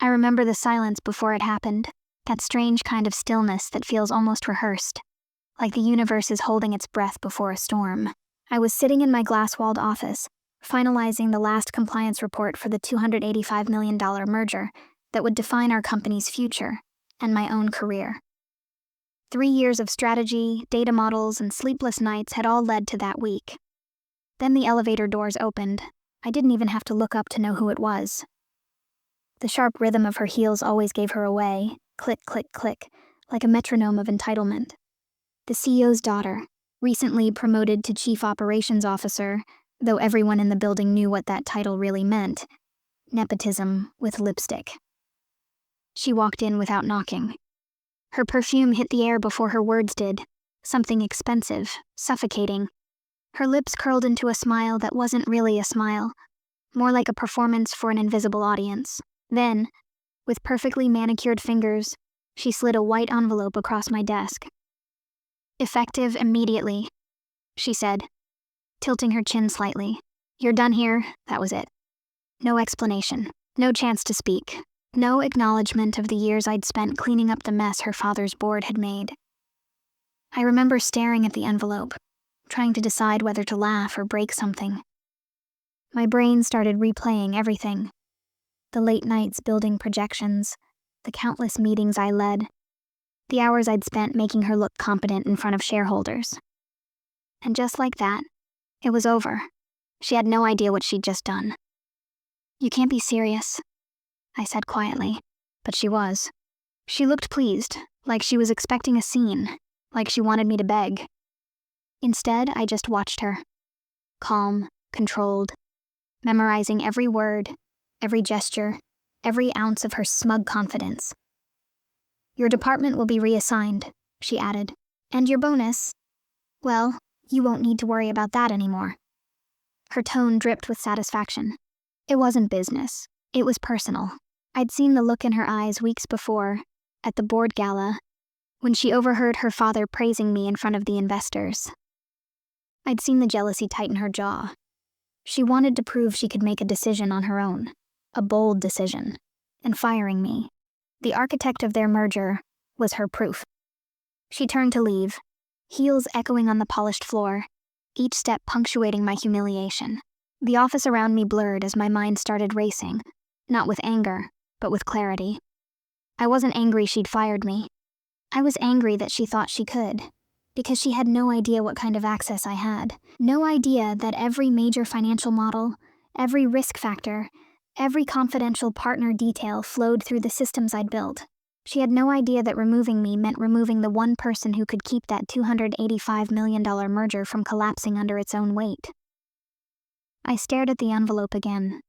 I remember the silence before it happened, that strange kind of stillness that feels almost rehearsed, like the universe is holding its breath before a storm. I was sitting in my glass-walled office, finalizing the last compliance report for the $285 million merger that would define our company's future and my own career. 3 years of strategy, data models, and sleepless nights had all led to that week. Then the elevator doors opened. I didn't even have to look up to know who it was. The sharp rhythm of her heels always gave her away, click, click, click, like a metronome of entitlement. The CEO's daughter, recently promoted to Chief Operations Officer, though everyone in the building knew what that title really meant. Nepotism with lipstick. She walked in without knocking. Her perfume hit the air before her words did, something expensive, suffocating. Her lips curled into a smile that wasn't really a smile, more like a performance for an invisible audience. Then, with perfectly manicured fingers, she slid a white envelope across my desk. "Effective immediately," she said, tilting her chin slightly. "You're done here, that was it. No explanation, no chance to speak, no acknowledgement of the years I'd spent cleaning up the mess her father's board had made." I remember staring at the envelope, trying to decide whether to laugh or break something. My brain started replaying everything. The late nights building projections, the countless meetings I led, the hours I'd spent making her look competent in front of shareholders. And just like that, it was over. She had no idea what she'd just done. "You can't be serious," I said quietly, but she was. She looked pleased, like she was expecting a scene, like she wanted me to beg. Instead, I just watched her. Calm, controlled, memorizing every word, every gesture, every ounce of her smug confidence. "Your department will be reassigned," she added. "And your bonus, well, you won't need to worry about that anymore." Her tone dripped with satisfaction. It wasn't business. It was personal. I'd seen the look in her eyes weeks before, at the board gala, when she overheard her father praising me in front of the investors. I'd seen the jealousy tighten her jaw. She wanted to prove she could make a decision on her own, a bold decision, and firing me, the architect of their merger, was her proof. She turned to leave, heels echoing on the polished floor, each step punctuating my humiliation. The office around me blurred as my mind started racing, not with anger, but with clarity. I wasn't angry she'd fired me. I was angry that she thought she could, because she had no idea what kind of access I had. No idea that every major financial model, every risk factor, every confidential partner detail flowed through the systems I'd built. She had no idea that removing me meant removing the one person who could keep that $285 million merger from collapsing under its own weight. I stared at the envelope again.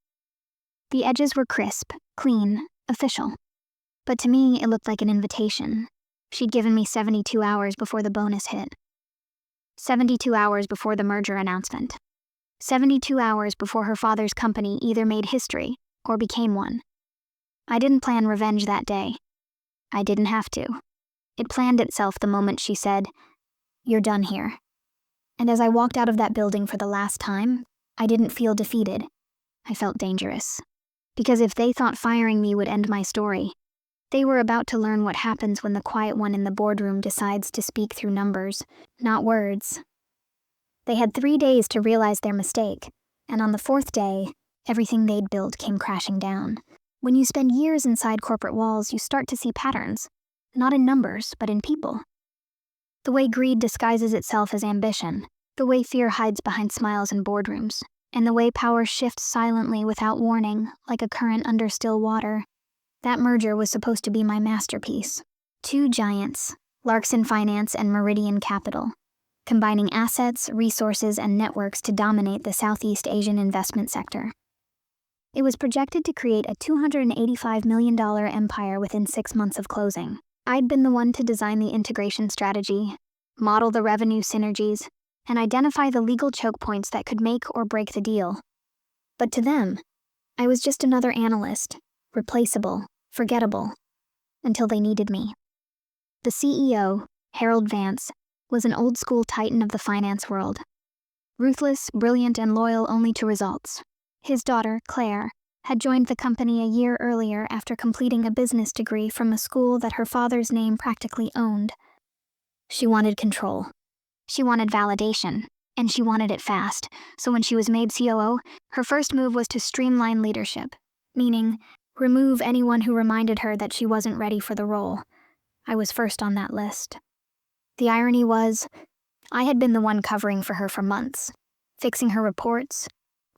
The edges were crisp, clean, official. But to me, it looked like an invitation. She'd given me 72 hours before the bonus hit. 72 hours before the merger announcement. 72 hours before her father's company either made history or became one. I didn't plan revenge that day. I didn't have to. It planned itself the moment she said, "You're done here." And as I walked out of that building for the last time, I didn't feel defeated. I felt dangerous. Because if they thought firing me would end my story, they were about to learn what happens when the quiet one in the boardroom decides to speak through numbers, not words. They had 3 days to realize their mistake, and on the 4th day, everything they'd built came crashing down. When you spend years inside corporate walls, you start to see patterns, not in numbers, but in people. The way greed disguises itself as ambition, the way fear hides behind smiles in boardrooms, and the way power shifts silently without warning, like a current under still water. That merger was supposed to be my masterpiece. 2 giants, Larkson Finance and Meridian Capital, combining assets, resources, and networks to dominate the Southeast Asian investment sector. It was projected to create a $285 million empire within 6 months of closing. I'd been the one to design the integration strategy, model the revenue synergies, and identify the legal choke points that could make or break the deal. But to them, I was just another analyst, replaceable, forgettable, until they needed me. The CEO, Harold Vance, was an old-school titan of the finance world. Ruthless, brilliant, and loyal only to results. His daughter, Claire, had joined the company a year earlier after completing a business degree from a school that her father's name practically owned. She wanted control. She wanted validation, and she wanted it fast, so when she was made COO, her first move was to streamline leadership, meaning remove anyone who reminded her that she wasn't ready for the role. I was first on that list. The irony was, I had been the one covering for her for months, fixing her reports,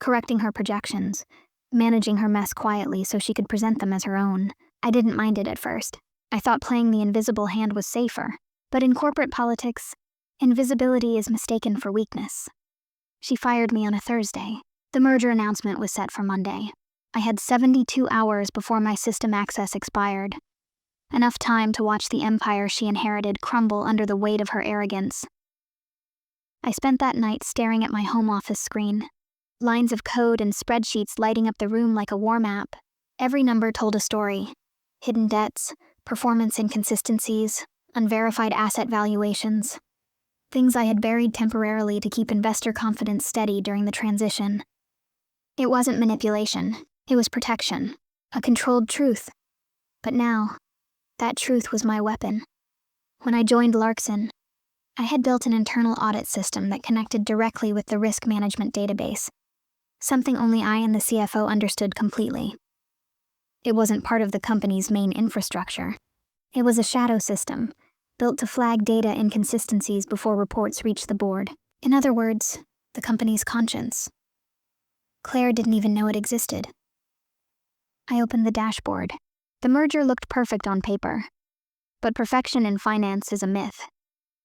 correcting her projections, managing her mess quietly so she could present them as her own. I didn't mind it at first. I thought playing the invisible hand was safer. But in corporate politics, invisibility is mistaken for weakness. She fired me on a Thursday. The merger announcement was set for Monday. I had 72 hours before my system access expired. Enough time to watch the empire she inherited crumble under the weight of her arrogance. I spent that night staring at my home office screen. Lines of code and spreadsheets lighting up the room like a war map. Every number told a story. Hidden debts, performance inconsistencies, unverified asset valuations. Things I had buried temporarily to keep investor confidence steady during the transition. It wasn't manipulation, it was protection, a controlled truth. But now, that truth was my weapon. When I joined Larkson, I had built an internal audit system that connected directly with the risk management database, something only I and the CFO understood completely. It wasn't part of the company's main infrastructure. It was a shadow system, built to flag data inconsistencies before reports reached the board. In other words, the company's conscience. Claire didn't even know it existed. I opened the dashboard. The merger looked perfect on paper. But perfection in finance is a myth.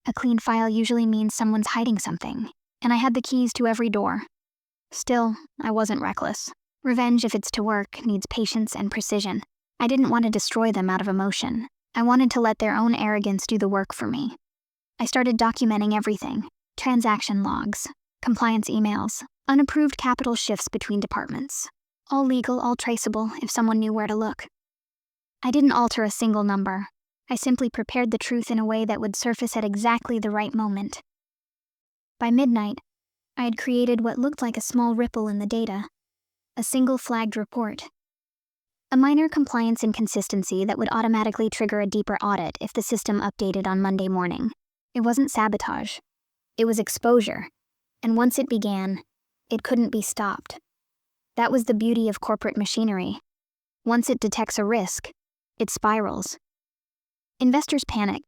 A clean file usually means someone's hiding something, and I had the keys to every door. Still, I wasn't reckless. Revenge, if it's to work, needs patience and precision. I didn't want to destroy them out of emotion. I wanted to let their own arrogance do the work for me. I started documenting everything: transaction logs, compliance emails, unapproved capital shifts between departments. All legal, all traceable, if someone knew where to look. I didn't alter a single number. I simply prepared the truth in a way that would surface at exactly the right moment. By midnight, I had created what looked like a small ripple in the data. A single flagged report. A minor compliance inconsistency that would automatically trigger a deeper audit if the system updated on Monday morning. It wasn't sabotage. It was exposure. And once it began, it couldn't be stopped. That was the beauty of corporate machinery. Once it detects a risk, it spirals. Investors panic,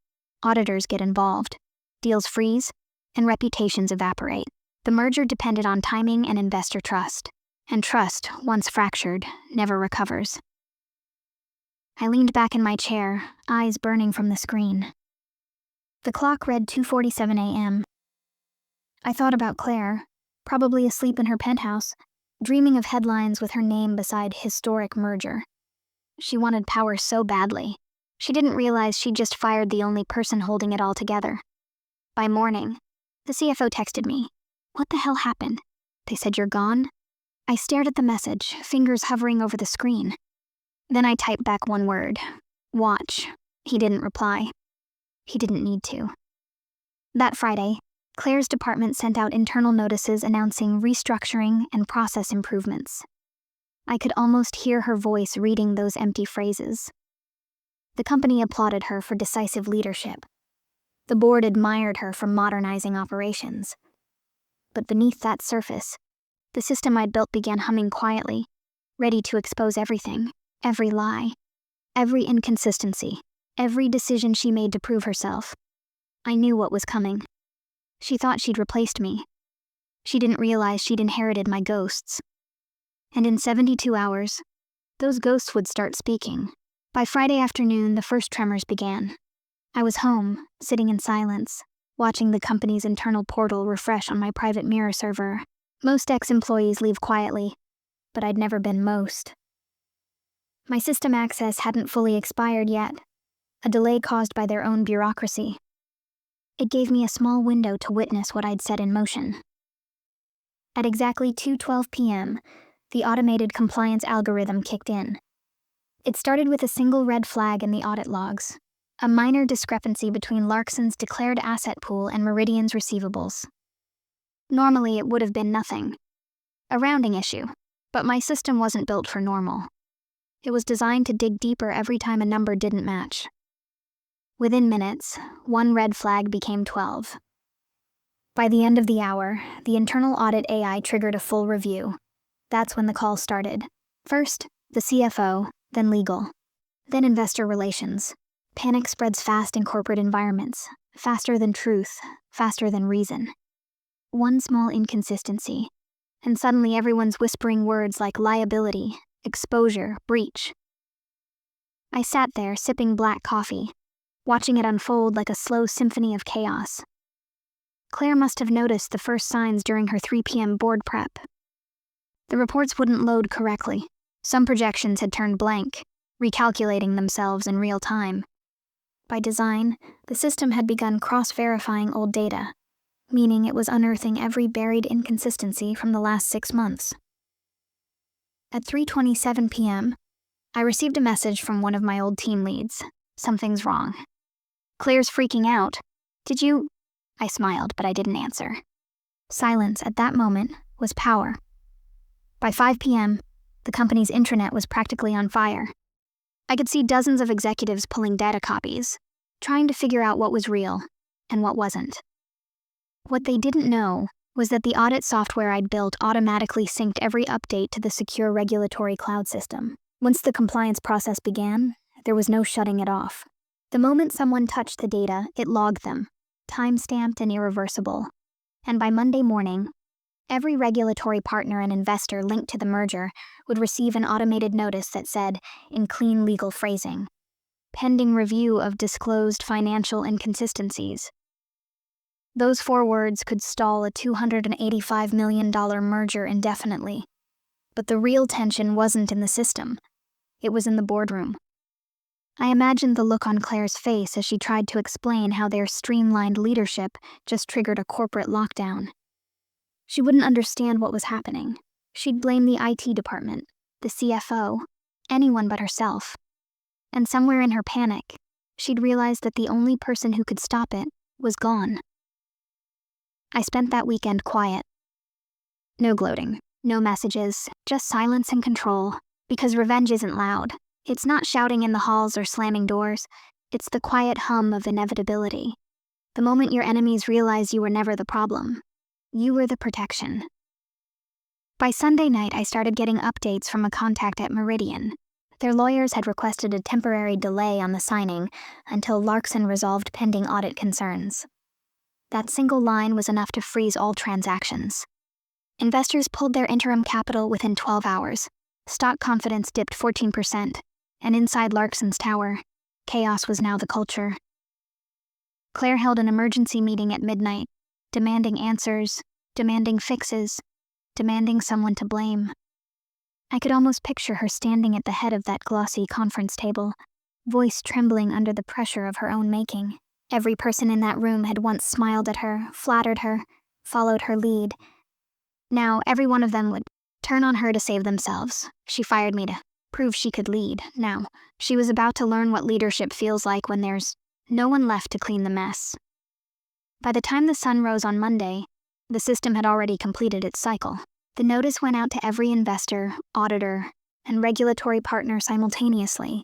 auditors get involved, deals freeze, and reputations evaporate. The merger depended on timing and investor trust. And trust, once fractured, never recovers. I leaned back in my chair, eyes burning from the screen. The clock read 2:47 a.m. I thought about Claire, probably asleep in her penthouse, dreaming of headlines with her name beside historic merger. She wanted power so badly. She didn't realize she'd just fired the only person holding it all together. By morning, the CFO texted me. "What the hell happened? They said you're gone?" I stared at the message, fingers hovering over the screen. Then I typed back one word: watch. He didn't reply. He didn't need to. That Friday, Claire's department sent out internal notices announcing restructuring and process improvements. I could almost hear her voice reading those empty phrases. The company applauded her for decisive leadership. The board admired her for modernizing operations. But beneath that surface, the system I'd built began humming quietly, ready to expose everything, every lie, every inconsistency, every decision she made to prove herself. I knew what was coming. She thought she'd replaced me. She didn't realize she'd inherited my ghosts. And in 72 hours, those ghosts would start speaking. By Friday afternoon, the first tremors began. I was home, sitting in silence, watching the company's internal portal refresh on my private mirror server. Most ex-employees leave quietly, but I'd never been most. My system access hadn't fully expired yet, a delay caused by their own bureaucracy. It gave me a small window to witness what I'd set in motion. At exactly 2:12 p.m., the automated compliance algorithm kicked in. It started with a single red flag in the audit logs, a minor discrepancy between Larkson's declared asset pool and Meridian's receivables. Normally, it would have been nothing. A rounding issue, But my system wasn't built for normal. It was designed to dig deeper every time a number didn't match. Within minutes, one red flag became 12. By the end of the hour, the internal audit AI triggered a full review. That's when the call started. First, the CFO, then legal, then investor relations. Panic spreads fast in corporate environments, faster than truth, faster than reason. One small inconsistency, and suddenly everyone's whispering words like liability, exposure, breach. I sat there sipping black coffee, watching it unfold like a slow symphony of chaos. Claire must have noticed the first signs during her 3 p.m. board prep. The reports wouldn't load correctly. Some projections had turned blank, recalculating themselves in real time. By design, the system had begun cross-verifying old data, meaning it was unearthing every buried inconsistency from the last 6 months. At 3:27 p.m., I received a message from one of my old team leads. Something's wrong. Claire's freaking out. Did you? I smiled, but I didn't answer. Silence at that moment was power. By 5 p.m., the company's intranet was practically on fire. I could see dozens of executives pulling data copies, trying to figure out what was real and what wasn't. What they didn't know was that the audit software I'd built automatically synced every update to the secure regulatory cloud system. Once the compliance process began, there was no shutting it off. The moment someone touched the data, it logged them, time-stamped and irreversible. And by Monday morning, every regulatory partner and investor linked to the merger would receive an automated notice that said, in clean legal phrasing, pending review of disclosed financial inconsistencies. Those 4 words could stall a $285 million merger indefinitely. But the real tension wasn't in the system. It was in the boardroom. I imagined the look on Claire's face as she tried to explain how their streamlined leadership just triggered a corporate lockdown. She wouldn't understand what was happening. She'd blame the IT department, the CFO, anyone but herself. And somewhere in her panic, she'd realized that the only person who could stop it was gone. I spent that weekend quiet. No gloating, no messages, just silence and control, because revenge isn't loud. It's not shouting in the halls or slamming doors. It's the quiet hum of inevitability. The moment your enemies realize you were never the problem, you were the protection. By Sunday night, I started getting updates from a contact at Meridian. Their lawyers had requested a temporary delay on the signing until Larkson resolved pending audit concerns. That single line was enough to freeze all transactions. Investors pulled their interim capital within 12 hours. Stock confidence dipped 14%, and inside Larkson's tower, chaos was now the culture. Claire held an emergency meeting at midnight, demanding answers, demanding fixes, demanding someone to blame. I could almost picture her standing at the head of that glossy conference table, voice trembling under the pressure of her own making. Every person in that room had once smiled at her, flattered her, followed her lead. Now, every one of them would turn on her to save themselves. She fired me to prove she could lead. Now, she was about to learn what leadership feels like when there's no one left to clean the mess. By the time the sun rose on Monday, the system had already completed its cycle. The notice went out to every investor, auditor, and regulatory partner simultaneously,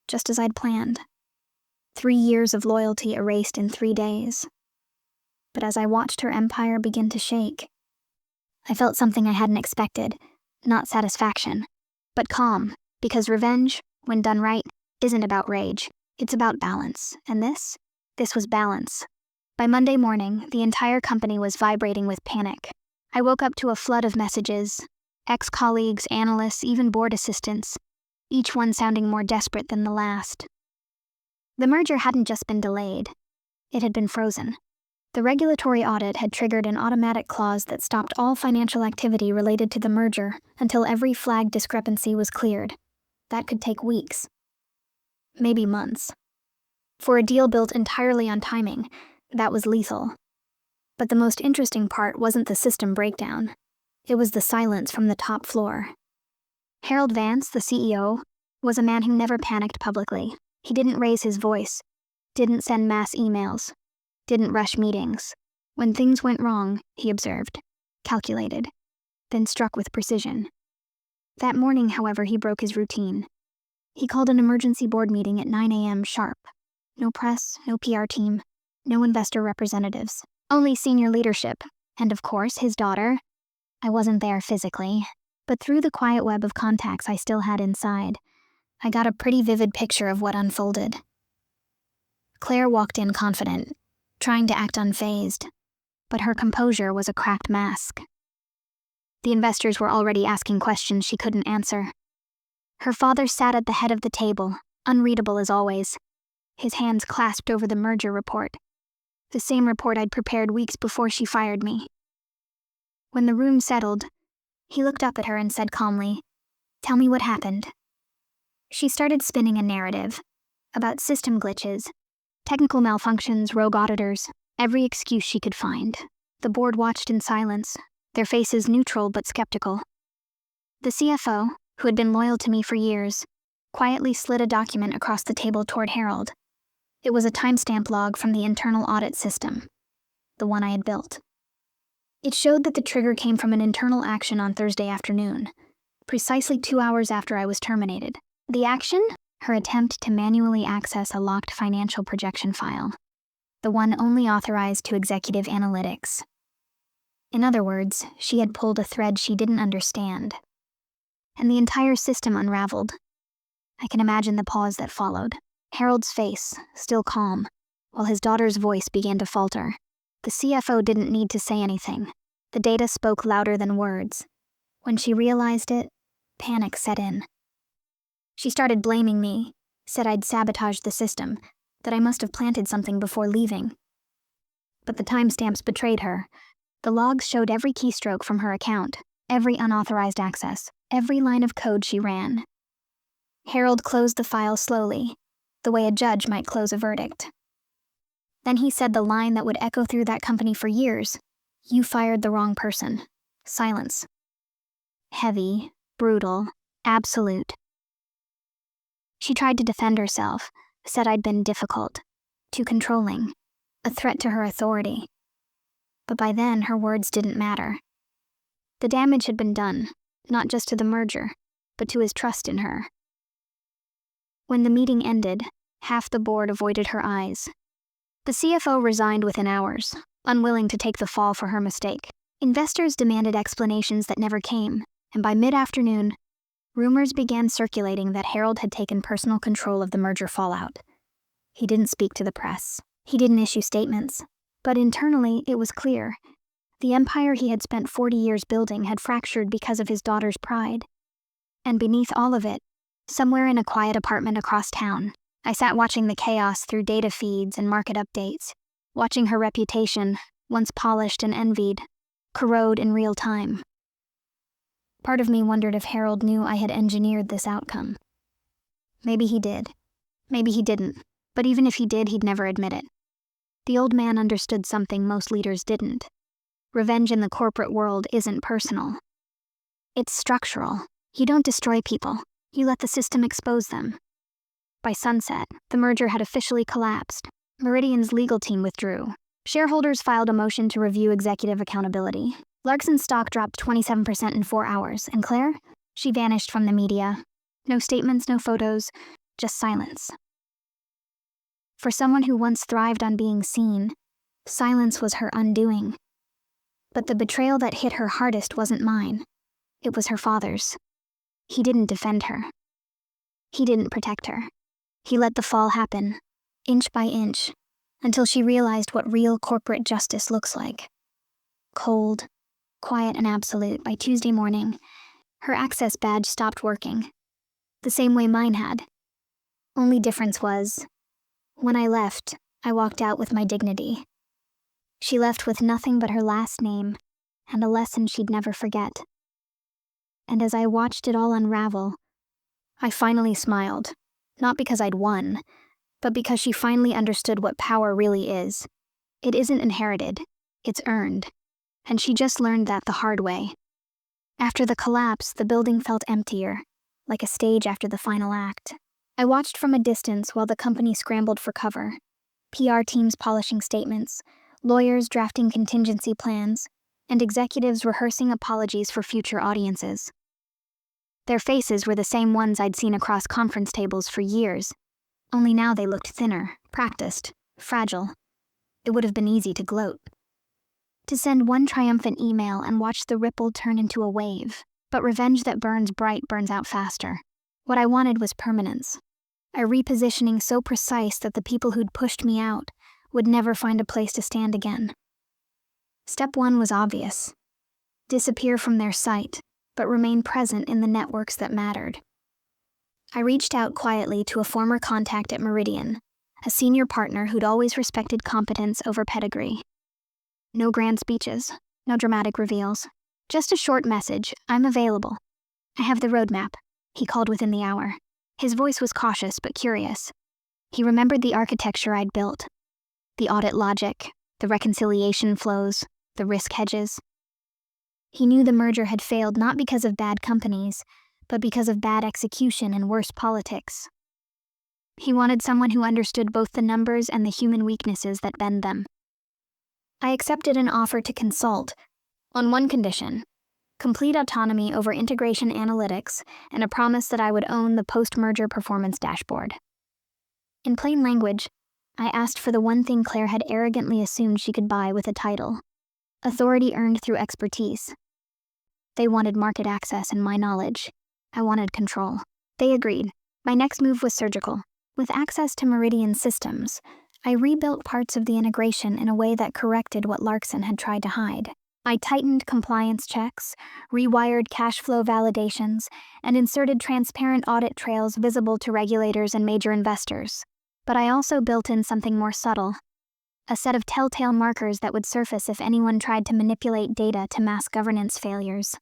just as I'd planned. 3 years of loyalty erased in 3 days. But as I watched her empire begin to shake, I felt something I hadn't expected, not satisfaction, but calm, because revenge, when done right, isn't about rage. It's about balance, and this was balance. By Monday morning, the entire company was vibrating with panic. I woke up to a flood of messages, ex-colleagues, analysts, even board assistants, each one sounding more desperate than the last. The merger hadn't just been delayed, it had been frozen. The regulatory audit had triggered an automatic clause that stopped all financial activity related to the merger until every flagged discrepancy was cleared. That could take weeks, maybe months. For a deal built entirely on timing, that was lethal. But the most interesting part wasn't the system breakdown. It was the silence from the top floor. Harold Vance, the CEO, was a man who never panicked publicly. He didn't raise his voice, didn't send mass emails, didn't rush meetings. When things went wrong, he observed, calculated, then struck with precision. That morning, however, he broke his routine. He called an emergency board meeting at 9 a.m. sharp. No press, no PR team, no investor representatives. Only senior leadership. And of course, his daughter. I wasn't there physically, but through the quiet web of contacts I still had inside, I got a pretty vivid picture of what unfolded. Claire walked in confident, trying to act unfazed, but her composure was a cracked mask. The investors were already asking questions she couldn't answer. Her father sat at the head of the table, unreadable as always, his hands clasped over the merger report, the same report I'd prepared weeks before she fired me. When the room settled, he looked up at her and said calmly, "Tell me what happened." She started spinning a narrative about system glitches, technical malfunctions, rogue auditors, every excuse she could find. The board watched in silence, their faces neutral but skeptical. The CFO, who had been loyal to me for years, quietly slid a document across the table toward Harold. It was a timestamp log from the internal audit system, the one I had built. It showed that the trigger came from an internal action on Thursday afternoon, precisely 2 hours after I was terminated. The action? Her attempt to manually access a locked financial projection file, the one only authorized to executive analytics. In other words, she had pulled a thread she didn't understand, and the entire system unraveled. I can imagine the pause that followed. Harold's face, still calm, while his daughter's voice began to falter. The CFO didn't need to say anything. The data spoke louder than words. When she realized it, panic set in. She started blaming me, said I'd sabotaged the system, that I must have planted something before leaving. But the timestamps betrayed her. The logs showed every keystroke from her account, every unauthorized access, every line of code she ran. Harold closed the file slowly, the way a judge might close a verdict. Then he said the line that would echo through that company for years, "You fired the wrong person." Silence. Heavy, brutal, absolute. She tried to defend herself, said I'd been difficult, too controlling, a threat to her authority. But by then, her words didn't matter. The damage had been done, not just to the merger, but to his trust in her. When the meeting ended, half the board avoided her eyes. The CFO resigned within hours, unwilling to take the fall for her mistake. Investors demanded explanations that never came, and by mid-afternoon, rumors began circulating that Harold had taken personal control of the merger fallout. He didn't speak to the press. He didn't issue statements. But internally, it was clear. The empire he had spent 40 years building had fractured because of his daughter's pride. And beneath all of it, somewhere in a quiet apartment across town, I sat watching the chaos through data feeds and market updates, watching her reputation, once polished and envied, corrode in real time. Part of me wondered if Harold knew I had engineered this outcome. Maybe he did. Maybe he didn't. But even if he did, he'd never admit it. The old man understood something most leaders didn't. Revenge in the corporate world isn't personal. It's structural. You don't destroy people. You let the system expose them. By sunset, the merger had officially collapsed. Meridian's legal team withdrew. Shareholders filed a motion to review executive accountability. Larkson's stock dropped 27% in 4 hours, and Claire? She vanished from the media. No statements, no photos, just silence. For someone who once thrived on being seen, silence was her undoing. But the betrayal that hit her hardest wasn't mine. It was her father's. He didn't defend her. He didn't protect her. He let the fall happen, inch by inch, until she realized what real corporate justice looks like. Cold, quiet and absolute. By Tuesday morning, her access badge stopped working, the same way mine had. Only difference was, when I left, I walked out with my dignity. She left with nothing but her last name and a lesson she'd never forget. And as I watched it all unravel, I finally smiled, not because I'd won, but because she finally understood what power really is. It isn't inherited, it's earned. And she just learned that the hard way. After the collapse, the building felt emptier, like a stage after the final act. I watched from a distance while the company scrambled for cover. PR teams polishing statements, lawyers drafting contingency plans, and executives rehearsing apologies for future audiences. Their faces were the same ones I'd seen across conference tables for years, only now they looked thinner, practiced, fragile. It would have been easy to gloat. To send one triumphant email and watch the ripple turn into a wave, but revenge that burns bright burns out faster. What I wanted was permanence. A repositioning so precise that the people who'd pushed me out would never find a place to stand again. Step 1 was obvious. Disappear from their sight, but remain present in the networks that mattered. I reached out quietly to a former contact at Meridian, a senior partner who'd always respected competence over pedigree. No grand speeches, no dramatic reveals, just a short message, "I'm available. I have the roadmap," he called within the hour. His voice was cautious but curious. He remembered the architecture I'd built, the audit logic, the reconciliation flows, the risk hedges. He knew the merger had failed not because of bad companies, but because of bad execution and worse politics. He wanted someone who understood both the numbers and the human weaknesses that bend them. I accepted an offer to consult, on one condition: complete autonomy over integration analytics and a promise that I would own the post-merger performance dashboard. In plain language, I asked for the one thing Claire had arrogantly assumed she could buy with a title: authority earned through expertise. They wanted market access and my knowledge. I wanted control. They agreed. My next move was surgical. With access to Meridian systems, I rebuilt parts of the integration in a way that corrected what Larkson had tried to hide. I tightened compliance checks, rewired cash flow validations, and inserted transparent audit trails visible to regulators and major investors. But I also built in something more subtle: a set of telltale markers that would surface if anyone tried to manipulate data to mask governance failures.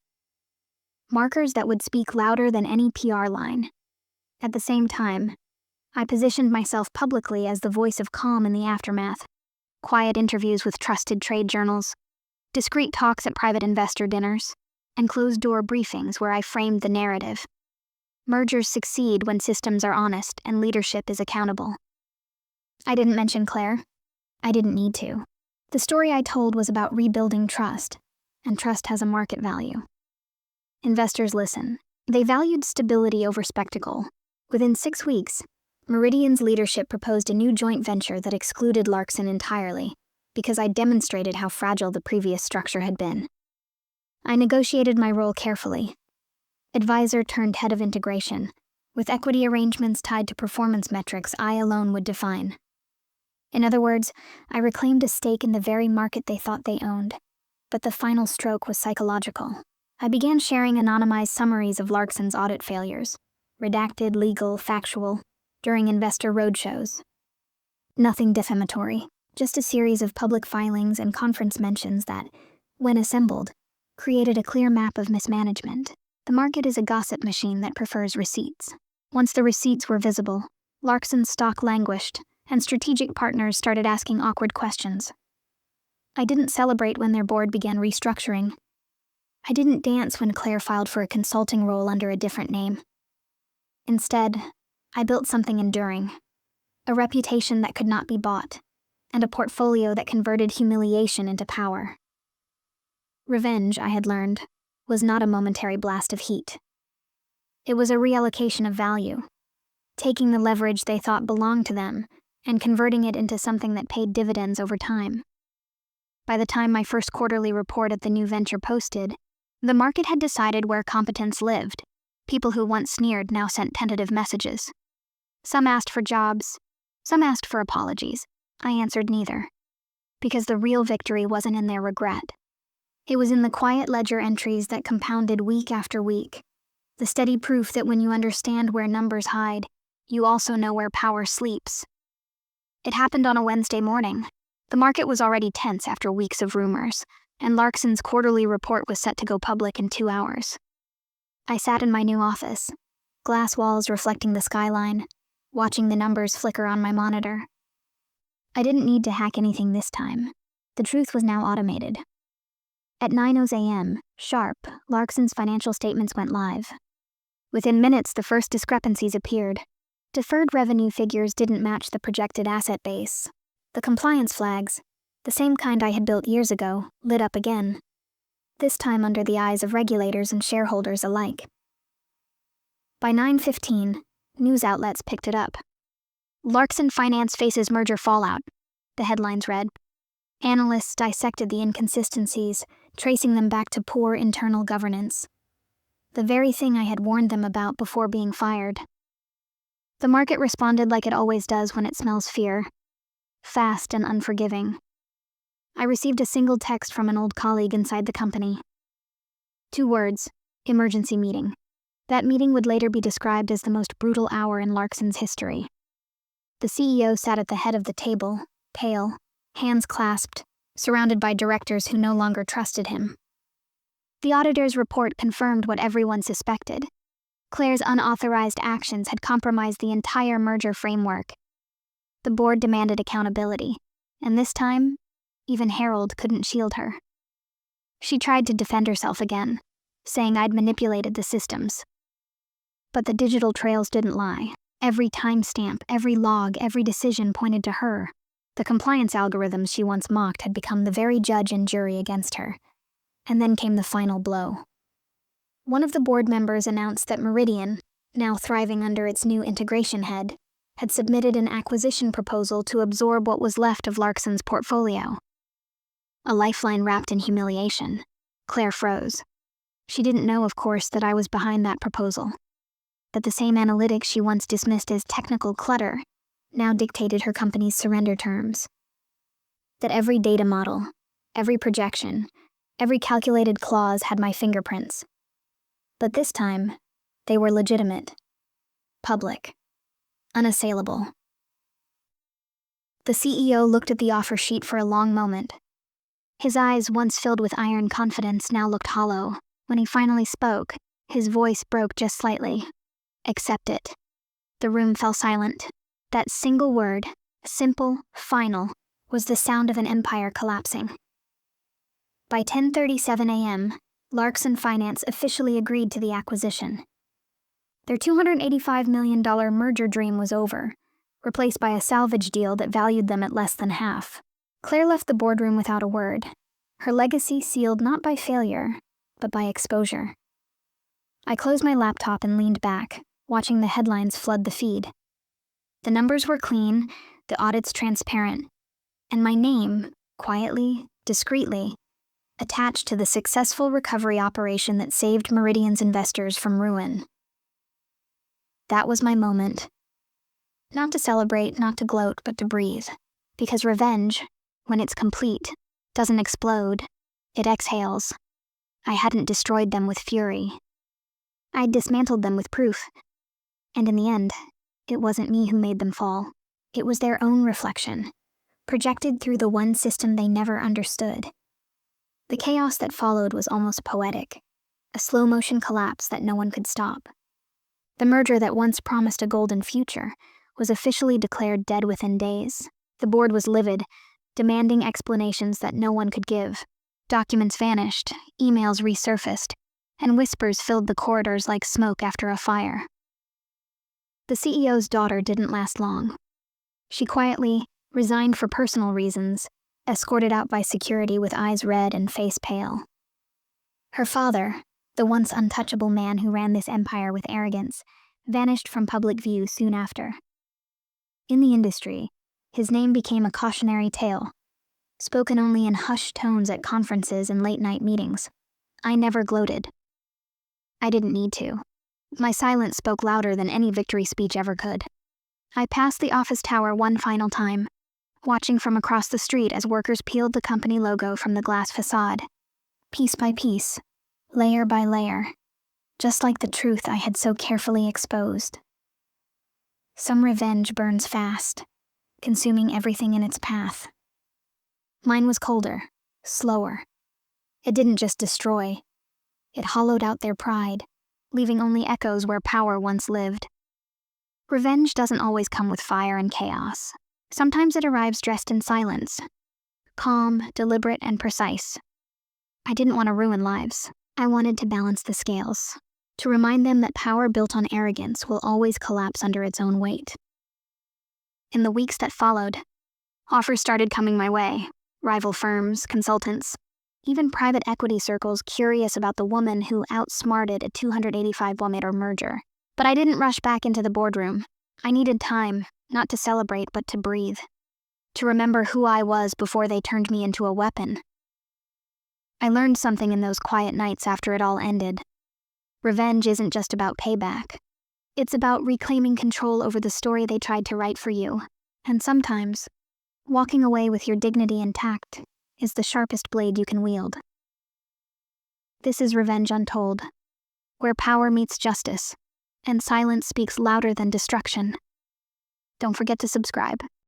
Markers that would speak louder than any PR line. At the same time, I positioned myself publicly as the voice of calm in the aftermath: quiet interviews with trusted trade journals, discreet talks at private investor dinners, and closed-door briefings where I framed the narrative. Mergers succeed when systems are honest and leadership is accountable. I didn't mention Claire. I didn't need to. The story I told was about rebuilding trust, and trust has a market value. Investors listen. They valued stability over spectacle. Within 6 weeks, Meridian's leadership proposed a new joint venture that excluded Larkson entirely, because I demonstrated how fragile the previous structure had been. I negotiated my role carefully. Advisor turned head of integration, with equity arrangements tied to performance metrics I alone would define. In other words, I reclaimed a stake in the very market they thought they owned. But the final stroke was psychological. I began sharing anonymized summaries of Larkson's audit failures, redacted, legal, factual, during investor roadshows. Nothing defamatory, just a series of public filings and conference mentions that, when assembled, created a clear map of mismanagement. The market is a gossip machine that prefers receipts. Once the receipts were visible, Larkson's stock languished, and strategic partners started asking awkward questions. I didn't celebrate when their board began restructuring. I didn't dance when Claire filed for a consulting role under a different name. Instead, I built something enduring: a reputation that could not be bought, and a portfolio that converted humiliation into power. Revenge, I had learned, was not a momentary blast of heat. It was a reallocation of value, taking the leverage they thought belonged to them and converting it into something that paid dividends over time. By the time my first quarterly report at the new venture posted, the market had decided where competence lived. People who once sneered now sent tentative messages. Some asked for jobs, some asked for apologies. I answered neither, because the real victory wasn't in their regret. It was in the quiet ledger entries that compounded week after week, the steady proof that when you understand where numbers hide, you also know where power sleeps. It happened on a Wednesday morning. The market was already tense after weeks of rumors, and Larkson's quarterly report was set to go public in 2 hours. I sat in my new office, glass walls reflecting the skyline, watching the numbers flicker on my monitor. I didn't need to hack anything this time. The truth was now automated. At 9:00 a.m., sharp, Larkson's financial statements went live. Within minutes, the first discrepancies appeared. Deferred revenue figures didn't match the projected asset base. The compliance flags, the same kind I had built years ago, lit up again, this time under the eyes of regulators and shareholders alike. By 9:15, news outlets picked it up. Larkson Finance faces merger fallout, the headlines read. Analysts dissected the inconsistencies, tracing them back to poor internal governance. The very thing I had warned them about before being fired. The market responded like it always does when it smells fear. Fast and unforgiving. I received a single text from an old colleague inside the company. 2 words, emergency meeting. That meeting would later be described as the most brutal hour in Larkson's history. The CEO sat at the head of the table, pale, hands clasped, surrounded by directors who no longer trusted him. The auditor's report confirmed what everyone suspected. Claire's unauthorized actions had compromised the entire merger framework. The board demanded accountability, and this time, even Harold couldn't shield her. She tried to defend herself again, saying I'd manipulated the systems. But the digital trails didn't lie. Every timestamp, every log, every decision pointed to her. The compliance algorithms she once mocked had become the very judge and jury against her. And then came the final blow. One of the board members announced that Meridian, now thriving under its new integration head, had submitted an acquisition proposal to absorb what was left of Larkson's portfolio. A lifeline wrapped in humiliation. Claire froze. She didn't know, of course, that I was behind that proposal. That the same analytics she once dismissed as technical clutter now dictated her company's surrender terms. That every data model, every projection, every calculated clause had my fingerprints. But this time, they were legitimate, public, unassailable. The CEO looked at the offer sheet for a long moment. His eyes, once filled with iron confidence, now looked hollow. When he finally spoke, his voice broke just slightly. Accept it. The room fell silent. That single word, simple, final, was the sound of an empire collapsing. By 10:37 a.m., Larkson Finance officially agreed to the acquisition. Their $285 million merger dream was over, replaced by a salvage deal that valued them at less than half. Claire left the boardroom without a word, her legacy sealed not by failure, but by exposure. I closed my laptop and leaned back, watching the headlines flood the feed. The numbers were clean, the audits transparent, and my name, quietly, discreetly, attached to the successful recovery operation that saved Meridian's investors from ruin. That was my moment. Not to celebrate, not to gloat, but to breathe. Because revenge, when it's complete, doesn't explode, it exhales. I hadn't destroyed them with fury. I'd dismantled them with proof. And in the end, it wasn't me who made them fall. It was their own reflection, projected through the one system they never understood. The chaos that followed was almost poetic, a slow-motion collapse that no one could stop. The merger that once promised a golden future was officially declared dead within days. The board was livid, demanding explanations that no one could give. Documents vanished, emails resurfaced, and whispers filled the corridors like smoke after a fire. The CEO's daughter didn't last long. She quietly resigned for personal reasons, escorted out by security with eyes red and face pale. Her father, the once untouchable man who ran this empire with arrogance, vanished from public view soon after. In the industry, his name became a cautionary tale, spoken only in hushed tones at conferences and late-night meetings. I never gloated. I didn't need to. My silence spoke louder than any victory speech ever could. I passed the office tower one final time, watching from across the street as workers peeled the company logo from the glass facade. Piece by piece, layer by layer, just like the truth I had so carefully exposed. Some revenge burns fast, consuming everything in its path. Mine was colder, slower. It didn't just destroy. It hollowed out their pride, leaving only echoes where power once lived. Revenge doesn't always come with fire and chaos. Sometimes it arrives dressed in silence, calm, deliberate, and precise. I didn't want to ruin lives. I wanted to balance the scales, to remind them that power built on arrogance will always collapse under its own weight. In the weeks that followed, offers started coming my way. Rival firms, consultants, even private equity circles curious about the woman who outsmarted a $285 million merger. But I didn't rush back into the boardroom. I needed time, not to celebrate, but to breathe. To remember who I was before they turned me into a weapon. I learned something in those quiet nights after it all ended. Revenge isn't just about payback. It's about reclaiming control over the story they tried to write for you. And sometimes, walking away with your dignity intact is the sharpest blade you can wield. This is Revenge Untold, where power meets justice, and silence speaks louder than destruction. Don't forget to subscribe.